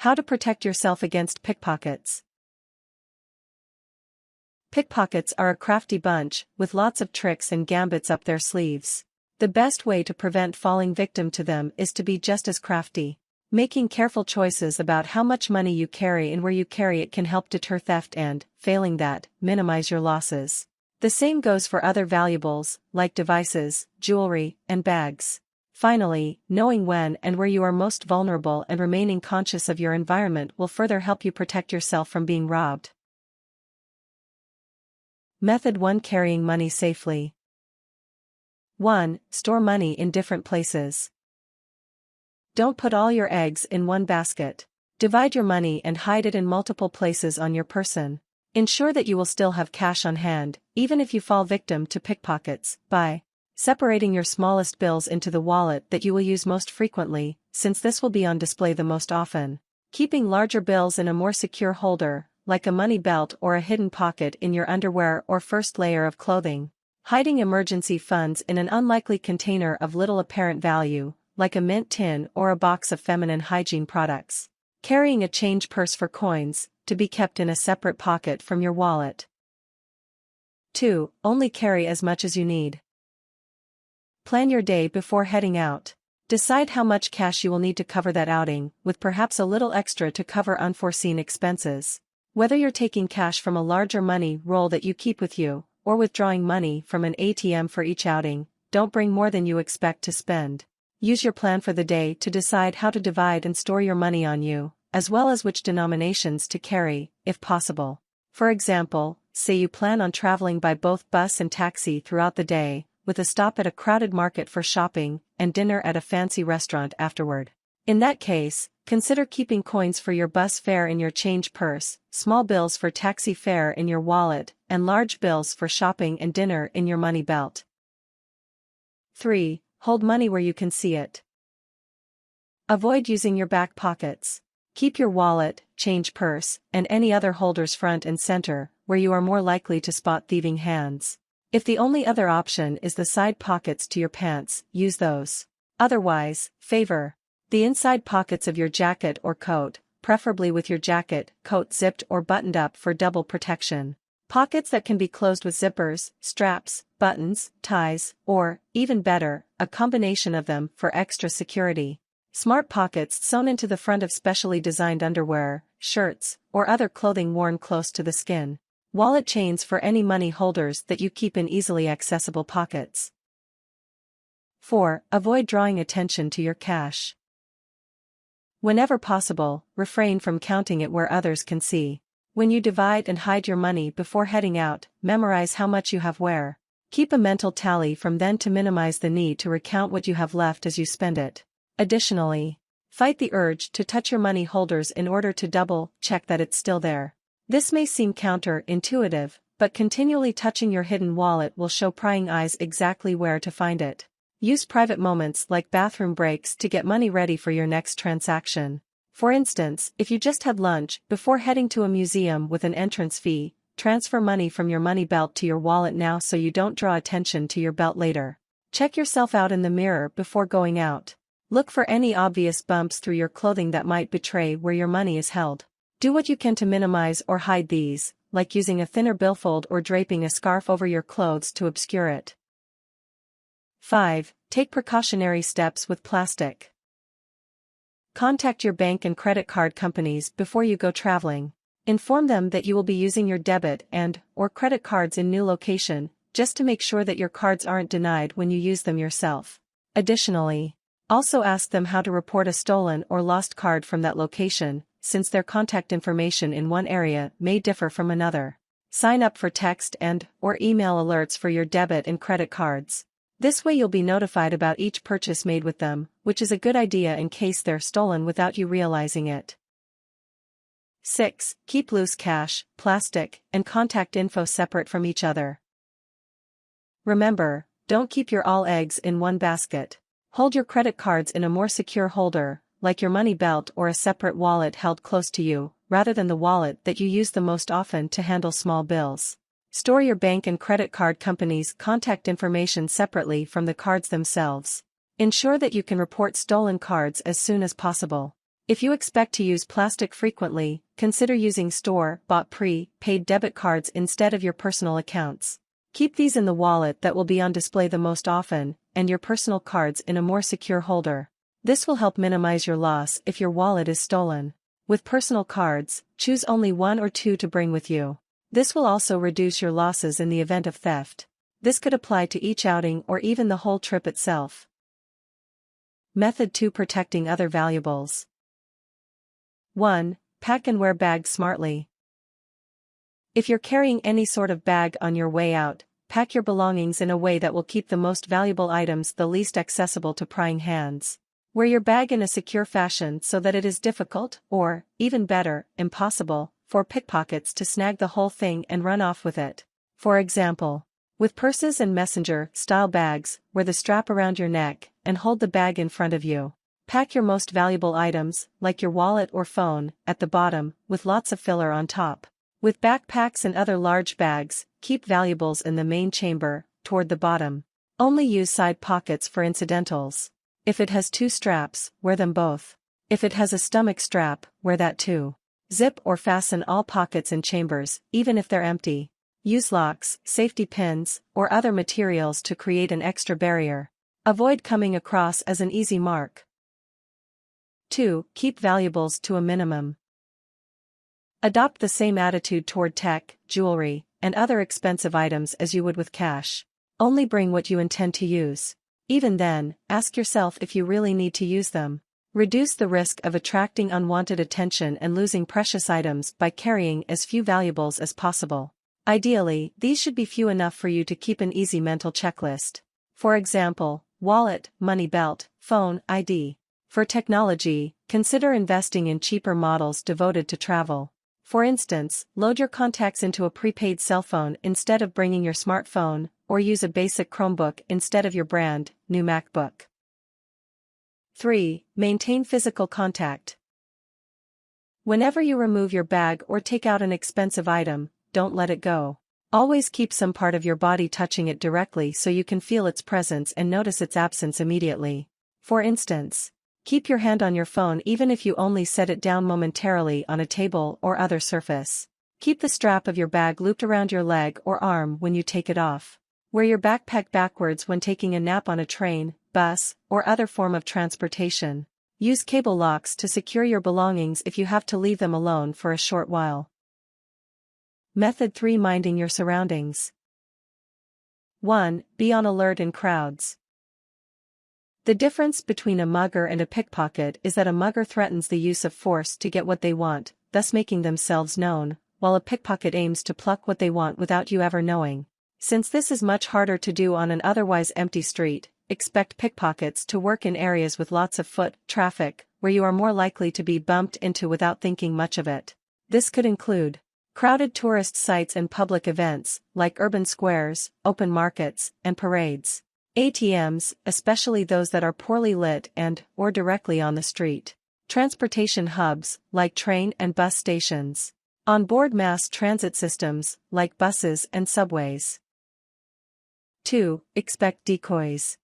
How to protect yourself against pickpockets. Pickpockets are a crafty bunch, with lots of tricks and gambits up their sleeves. The best way to prevent falling victim to them is to be just as crafty. Making careful choices about how much money you carry and where you carry it can help deter theft and, failing that, minimize your losses. The same goes for other valuables, like devices, jewelry, and bags. Finally, knowing when and where you are most vulnerable and remaining conscious of your environment will further help you protect yourself from being robbed. Method 1: Carrying money safely. 1. Store money in different places. Don't put all your eggs in one basket. Divide your money and hide it in multiple places on your person. Ensure that you will still have cash on hand, even if you fall victim to pickpockets, by separating your smallest bills into the wallet that you will use most frequently, since this will be on display the most often. Keeping larger bills in a more secure holder, like a money belt or a hidden pocket in your underwear or first layer of clothing. Hiding emergency funds in an unlikely container of little apparent value, like a mint tin or a box of feminine hygiene products. Carrying a change purse for coins, to be kept in a separate pocket from your wallet. 2. Only carry as much as you need. Plan your day before heading out. Decide how much cash you will need to cover that outing, with perhaps a little extra to cover unforeseen expenses. Whether you're taking cash from a larger money roll that you keep with you, or withdrawing money from an ATM for each outing, don't bring more than you expect to spend. Use your plan for the day to decide how to divide and store your money on you, as well as which denominations to carry, if possible. For example, say you plan on traveling by both bus and taxi throughout the day, with a stop at a crowded market for shopping, and dinner at a fancy restaurant afterward. In that case, consider keeping coins for your bus fare in your change purse, small bills for taxi fare in your wallet, and large bills for shopping and dinner in your money belt. 3. Hold money where you can see it. Avoid using your back pockets. Keep your wallet, change purse, and any other holders front and center, where you are more likely to spot thieving hands. If the only other option is the side pockets to your pants, use those. Otherwise, favor the inside pockets of your jacket or coat, preferably with your jacket, coat zipped or buttoned up for double protection. Pockets that can be closed with zippers, straps, buttons, ties, or, even better, a combination of them for extra security. Smart pockets sewn into the front of specially designed underwear, shirts, or other clothing worn close to the skin. Wallet chains for any money holders that you keep in easily accessible pockets. 4. Avoid drawing attention to your cash. Whenever possible, refrain from counting it where others can see. When you divide and hide your money before heading out, memorize how much you have where. Keep a mental tally from then to minimize the need to recount what you have left as you spend it. Additionally, fight the urge to touch your money holders in order to double-check that it's still there. This may seem counterintuitive, but continually touching your hidden wallet will show prying eyes exactly where to find it. Use private moments like bathroom breaks to get money ready for your next transaction. For instance, if you just had lunch before heading to a museum with an entrance fee, transfer money from your money belt to your wallet now so you don't draw attention to your belt later. Check yourself out in the mirror before going out. Look for any obvious bumps through your clothing that might betray where your money is held. Do what you can to minimize or hide these, like using a thinner billfold or draping a scarf over your clothes to obscure it. 5. Take precautionary steps with plastic. Contact your bank and credit card companies before you go traveling. Inform them that you will be using your debit and/or credit cards in new location, just to make sure that your cards aren't denied when you use them yourself. Additionally, also ask them how to report a stolen or lost card from that location, since their contact information in one area may differ from another. Sign up for text and/or email alerts for your debit and credit cards. This way you'll be notified about each purchase made with them, which is a good idea in case they're stolen without you realizing it. 6. Keep loose cash, plastic, and contact info separate from each other. Remember, don't keep your all eggs in one basket. Hold your credit cards in a more secure holder, like your money belt or a separate wallet held close to you, rather than the wallet that you use the most often to handle small bills. Store your bank and credit card companies' contact information separately from the cards themselves. Ensure that you can report stolen cards as soon as possible. If you expect to use plastic frequently, consider using store-bought pre-paid debit cards instead of your personal accounts. Keep these in the wallet that will be on display the most often, and your personal cards in a more secure holder. This will help minimize your loss if your wallet is stolen. With personal cards, choose only one or two to bring with you. This will also reduce your losses in the event of theft. This could apply to each outing or even the whole trip itself. Method 2: Protecting other valuables. 1. Pack and wear bags smartly. If you're carrying any sort of bag on your way out, pack your belongings in a way that will keep the most valuable items the least accessible to prying hands. Wear your bag in a secure fashion so that it is difficult, or, even better, impossible, for pickpockets to snag the whole thing and run off with it. For example, with purses and messenger-style bags, wear the strap around your neck and hold the bag in front of you. Pack your most valuable items, like your wallet or phone, at the bottom, with lots of filler on top. With backpacks and other large bags, keep valuables in the main chamber, toward the bottom. Only use side pockets for incidentals. If it has 2 straps, wear them both. If it has a stomach strap, wear that too. Zip or fasten all pockets and chambers, even if they're empty. Use locks, safety pins, or other materials to create an extra barrier. Avoid coming across as an easy mark. 2. Keep valuables to a minimum. Adopt the same attitude toward tech, jewelry, and other expensive items as you would with cash. Only bring what you intend to use. Even then, ask yourself if you really need to use them. Reduce the risk of attracting unwanted attention and losing precious items by carrying as few valuables as possible. Ideally, these should be few enough for you to keep an easy mental checklist. For example, wallet, money belt, phone, ID. For technology, consider investing in cheaper models devoted to travel. For instance, load your contacts into a prepaid cell phone instead of bringing your smartphone, or use a basic Chromebook instead of your brand new MacBook. 3. Maintain physical contact. Whenever you remove your bag or take out an expensive item, don't let it go. Always keep some part of your body touching it directly so you can feel its presence and notice its absence immediately. For instance, keep your hand on your phone even if you only set it down momentarily on a table or other surface. Keep the strap of your bag looped around your leg or arm when you take it off. Wear your backpack backwards when taking a nap on a train, bus, or other form of transportation. Use cable locks to secure your belongings if you have to leave them alone for a short while. Method 3: Minding your surroundings. 1. Be on alert in crowds. The difference between a mugger and a pickpocket is that a mugger threatens the use of force to get what they want, thus making themselves known, while a pickpocket aims to pluck what they want without you ever knowing. Since this is much harder to do on an otherwise empty street, expect pickpockets to work in areas with lots of foot traffic, where you are more likely to be bumped into without thinking much of it. This could include crowded tourist sites and public events, like urban squares, open markets, and parades. ATMs, especially those that are poorly lit or directly on the street. Transportation hubs, like train and bus stations. On-board mass transit systems, like buses and subways. 2. Expect decoys.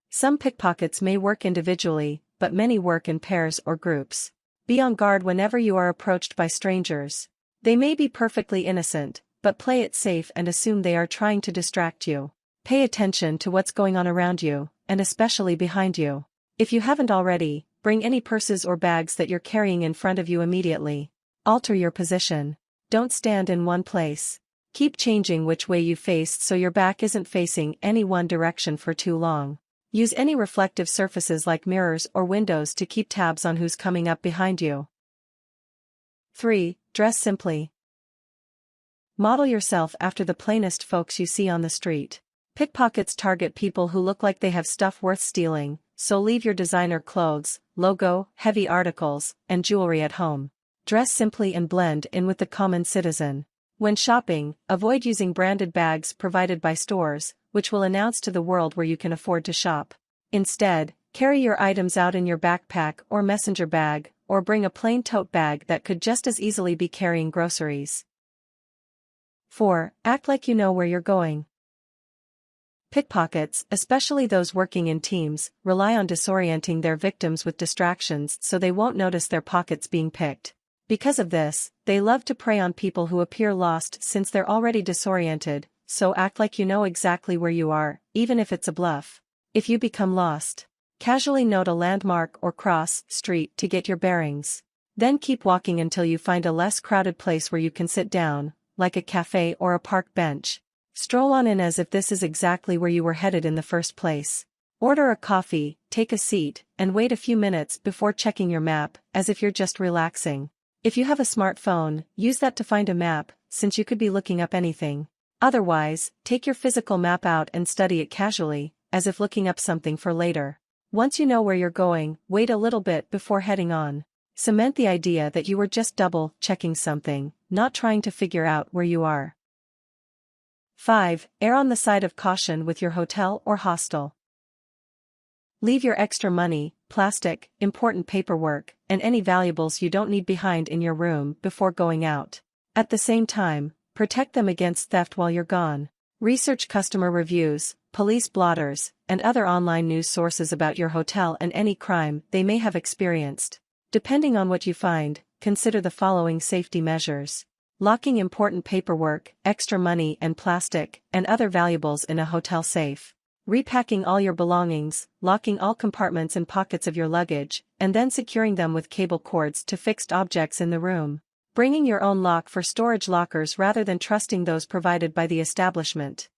Some pickpockets may work individually, but many work in pairs or groups. Be on guard whenever you are approached by strangers. They may be perfectly innocent, but play it safe and assume they are trying to distract you. Pay attention to what's going on around you, and especially behind you. If you haven't already, bring any purses or bags that you're carrying in front of you immediately. Alter your position. Don't stand in one place. Keep changing which way you face so your back isn't facing any one direction for too long. Use any reflective surfaces like mirrors or windows to keep tabs on who's coming up behind you. 3. Dress simply. Model yourself after the plainest folks you see on the street. Pickpockets target people who look like they have stuff worth stealing, so leave your designer clothes, logo, heavy articles, and jewelry at home. Dress simply and blend in with the common citizen. When shopping, avoid using branded bags provided by stores, which will announce to the world where you can afford to shop. Instead, carry your items out in your backpack or messenger bag, or bring a plain tote bag that could just as easily be carrying groceries. 4. Act like you know where you're going. Pickpockets, especially those working in teams, rely on disorienting their victims with distractions so they won't notice their pockets being picked. Because of this, they love to prey on people who appear lost since they're already disoriented, so act like you know exactly where you are, even if it's a bluff. If you become lost, casually note a landmark or cross street to get your bearings. Then keep walking until you find a less crowded place where you can sit down, like a cafe or a park bench. Stroll on in as if this is exactly where you were headed in the first place. Order a coffee, take a seat, and wait a few minutes before checking your map, as if you're just relaxing. If you have a smartphone, use that to find a map, since you could be looking up anything. Otherwise, take your physical map out and study it casually, as if looking up something for later. Once you know where you're going, wait a little bit before heading on. Cement the idea that you were just double-checking something, not trying to figure out where you are. 5. Err on the side of caution with your hotel or hostel. Leave your extra money, plastic, important paperwork, and any valuables you don't need behind in your room before going out. At the same time, protect them against theft while you're gone. Research customer reviews, police blotters, and other online news sources about your hotel and any crime they may have experienced. Depending on what you find, consider the following safety measures. Locking important paperwork, extra money and plastic, and other valuables in a hotel safe. Repacking all your belongings, locking all compartments and pockets of your luggage, and then securing them with cable cords to fixed objects in the room. Bringing your own lock for storage lockers rather than trusting those provided by the establishment.